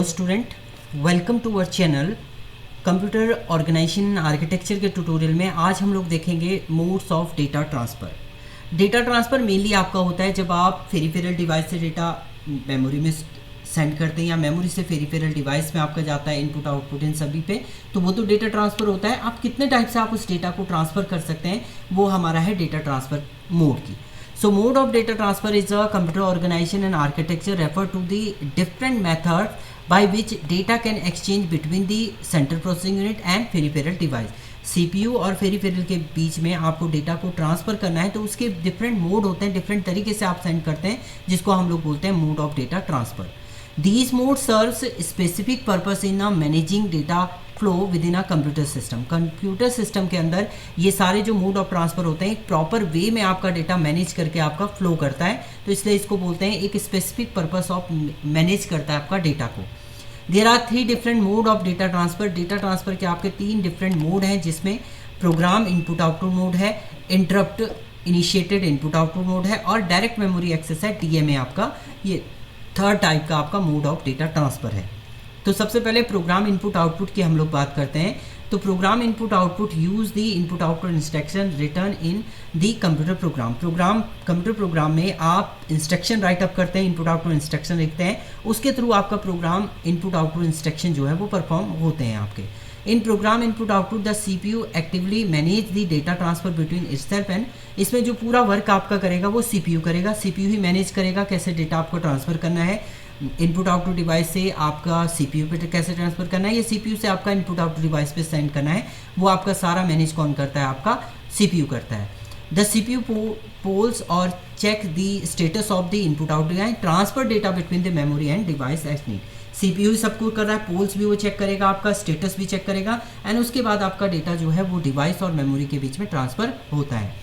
Student, welcome to our channel. Computer organisation architecture के tutorial में आज हम लोग देखेंगे modes of data transfer. Data transfer mainly आपका होता है जब आप फेरिफेरल डिवाइस से डेटा मेमोरी में सेंड करते हैं या मेमोरी से फेरिफेरल डिवाइस में आपका जाता है इनपुट आउटपुट इन सभी पे, तो वो तो डेटा ट्रांसफ़र होता है। आप कितने टाइप से आप उस डेटा को ट्रांसफ़र कर सकते हैं वो हमारा है डेटा ट्रांसफ़र मोड की। So mode of data transfer is a computer organization and architecture refer to the different methods by which data can exchange between the central processing unit and peripheral device. CPU और peripheral के बीच में आपको data को transfer करना है तो उसके different mode होते हैं, डिफरेंट तरीके से आप सेंड करते हैं जिसको हम लोग बोलते हैं mode of data transfer. These mode serves specific purpose in managing data flow with in a computer system. Computer system के अंदर ये सारे जो मोड ऑफ ट्रांसफ़र होते हैं एक प्रॉपर वे में आपका डेटा मैनेज करके आपका फ्लो करता है, तो इसलिए इसको बोलते हैं एक स्पेसिफिक पर्पस ऑफ मैनेज करता है आपका डेटा को। There are 3 different mode of data transfer. Data transfer के आपके 3 डिफरेंट मोड हैं जिसमें प्रोग्राम इनपुट आउटपुट मोड है, interrupt initiated input output mode है और डायरेक्ट मेमोरी एक्सेस है DMA आपका। ये थर्ड टाइप का आपका मोड ऑफ डेटा ट्रांसफ़र है। तो सबसे पहले प्रोग्राम इनपुट आउटपुट की हम लोग बात करते हैं। तो program input output use the input output instruction written in the computer program. Computer program में आप इंस्ट्रक्शन राइट अप करते हैं, इनपुट आउटपुट इंस्ट्रक्शन लिखते हैं, उसके थ्रू आपका प्रोग्राम इनपुट आउटपुट इंस्ट्रक्शन जो है वो परफॉर्म होते हैं आपके। In program input output the CPU actively manage the data transfer between itself and, इसमें जो पूरा वर्क आपका करेगा वो CPU करेगा। CPU ही मैनेज करेगा कैसे डेटा आपको ट्रांसफ़र करना है, इनपुट आउटपुट डिवाइस से आपका CPU पे कैसे ट्रांसफ़र करना है, या CPU से आपका इनपुट आउटपुट डिवाइस पे सेंड करना है, वो आपका सारा मैनेज कौन करता है, आपका CPU करता है। द CPU पोल्स और check the status of the input output and transfer data between the memory and device as need. CPU ही सब कुछ कर रहा है, पोल्स भी वो चेक करेगा, आपका स्टेटस भी चेक करेगा एंड उसके बाद आपका डेटा जो है वो डिवाइस और मेमोरी के बीच में ट्रांसफ़र होता है।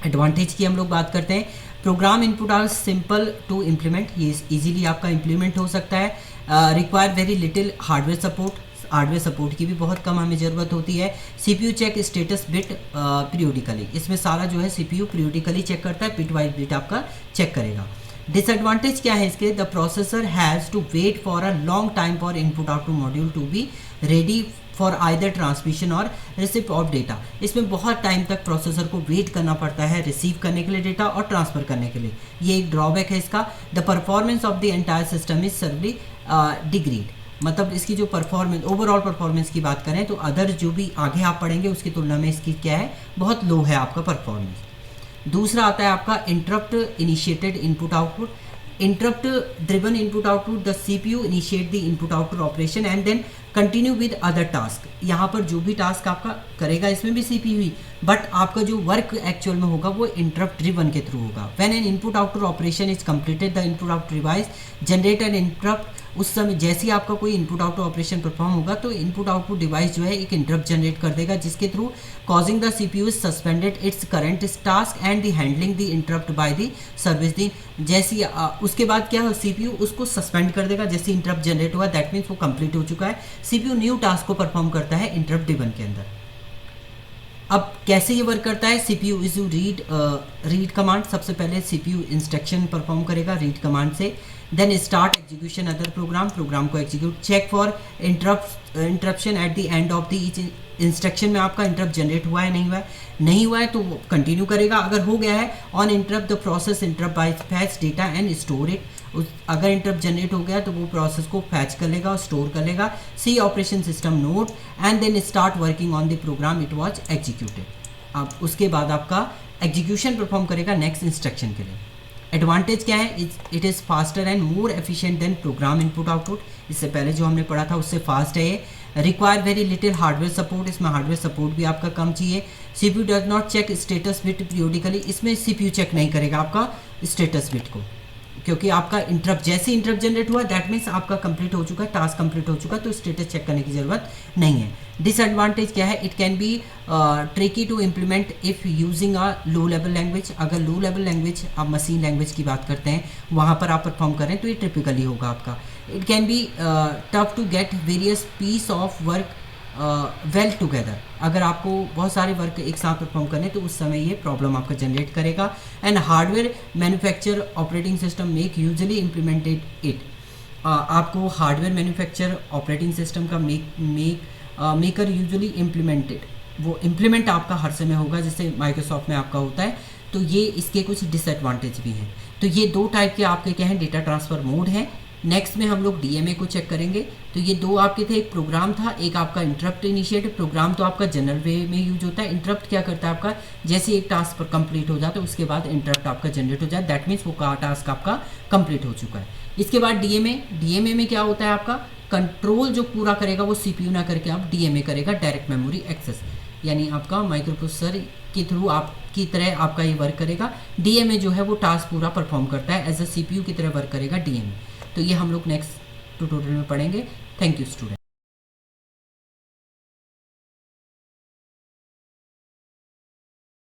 एडवांटेज की हम लोग बात करते हैं। Program input are simple to implement, ये इजीली आपका इम्प्लीमेंट हो सकता है। Require very little hardware support, hardware support की भी बहुत कम हमें ज़रूरत होती है। CPU check status bit periodically, इसमें सारा जो है CPU पीरियोडिकली चेक करता है, बिट वाइज बिट आपका चेक करेगा। डिसएडवांटेज क्या है इसके, the processor has to wait for a long time for input output module to be ready for either transmission और रिसिप्ट ऑफ डेटा। इसमें बहुत टाइम तक प्रोसेसर को वेट करना पड़ता है रिसीव करने के लिए डेटा और ट्रांसफ़र करने के लिए, ये एक ड्रॉबैक है इसका। The performance of the entire system is severely degraded, मतलब इसकी जो परफॉर्मेंस, ओवरऑल परफॉर्मेंस की बात करें तो अदर जो भी आगे आप पढ़ेंगे उसकी तुलना में इसकी क्या है, बहुत लो है आपका परफॉर्मेंस। दूसरा आता है आपका interrupt initiated input output. Interrupt driven input output, the CPU initiate the input output operation and then continue with other task. यहाँ पर जो भी टास्क आपका करेगा इसमें भी CPU ही, बट आपका जो वर्क एक्चुअल में होगा वो इंटरप्ट ड्रिवन के थ्रू होगा। When an input output operation is completed the input output device generate N interrupt. उस समय जैसे ही आपका कोई इनपुट आउटपुट ऑपरेशन परफॉर्म होगा तो इनपुट आउटपुट डिवाइस जो है एक इंटरप्ट जनरेट कर देगा जिसके through causing the CPU is suspended its current task and the handling the interrupt by the service दी। जैसे उसके बाद क्या है, CPU उसको सस्पेंड कर देगा जैसे इंटरप्ट जनरेट हुआ, दैट मीन्स वो कंप्लीट हो चुका है। CPU न्यू टास्क को परफॉर्म करता है इंटरप्ट ड्रिवन के अंदर। अब कैसे ये वर्क करता है, CPU इज रीड कमांड, सबसे पहले CPU इंस्ट्रक्शन परफॉर्म करेगा रीड कमांड से, then start execution other program को execute, check for interruption at the end of the each instruction में आपका इंटरप्ट जनरेट हुआ है नहीं हुआ है तो वो कंटिन्यू करेगा, अगर हो गया है on interrupt the process interrupt by fetch data and store it. अगर इंटरप्ट जनरेट हो गया तो वो प्रोसेस को फैच कर लेगा और स्टोर कर लेगा। See operation system note and then start working on the program it was executed. अब उसके बाद आपका एग्जीक्यूशन परफॉर्म करेगा नेक्स्ट इंस्ट्रक्शन के लिए। एडवांटेज क्या है, it is faster and more efficient than program input output, इससे पहले जो हमने पढ़ा था उससे फास्ट है ये। Require very little hardware support, इसमें हार्डवेयर सपोर्ट भी आपका कम चाहिए। CPU does not check status bit periodically, इसमें CPU चेक नहीं करेगा आपका स्टेटस बिट को, क्योंकि आपका इंटरप्ट जैसे इंटरप्ट जनरेट हुआ दैट मीन्स आपका कंप्लीट हो चुका है, टास्क कंप्लीट हो चुका है, तो स्टेटस चेक करने की ज़रूरत नहीं है। डिसएडवांटेज क्या है, it can be tricky to implement if using a low level language. अगर लो लेवल लैंग्वेज आप मशीन लैंग्वेज की बात करते हैं वहाँ पर आप परफॉर्म करें तो ये टिपिकली होगा आपका। It can be tough to get various piece of work well together, अगर आपको बहुत सारे वर्क एक साथ परफॉर्म करने तो उस समय ये प्रॉब्लम आपका जनरेट करेगा। And hardware manufacture operating system make usually implemented it, आपको हार्डवेयर मैन्युफैक्चर ऑपरेटिंग सिस्टम का मेकर यूजुअली इम्प्लीमेंटेड, वो इम्प्लीमेंट आपका हर समय होगा जैसे माइक्रोसॉफ्ट में आपका होता है। तो ये इसके कुछ डिसएडवांटेज भी हैं। तो ये दो टाइप के आपके क्या हैं, डेटा ट्रांसफ़र मोड हैं। नेक्स्ट में हम लोग डीएमए को चेक करेंगे। तो ये दो आपके थे, एक प्रोग्राम था, एक आपका इंटरप्ट इनिशिएट। प्रोग्राम तो आपका जनरल वे में यूज होता है। इंटरप्ट क्या करता है, आपका जैसे एक टास्क पर कंप्लीट हो जाता है उसके बाद इंटरप्ट आपका जनरेट हो जाए, दैट मीन्स वो टास्क आपका कंप्लीट हो चुका है। इसके बाद डीएमए में क्या होता है, आपका कंट्रोल जो पूरा करेगा वो सीपीयू ना करके आप डीएमए करेगा, डायरेक्ट मेमोरी एक्सेस, यानी आपका माइक्रो प्रोसेसर के थ्रू आपकी तरह आपका ये वर्क करेगा। डीएमए जो है वो टास्क पूरा परफॉर्म करता है, एज अ सीपीयू की तरह वर्क करेगा डीएमए। तो ये हम लोग नेक्स्ट ट्यूटोरियल में पढ़ेंगे। Thank you student.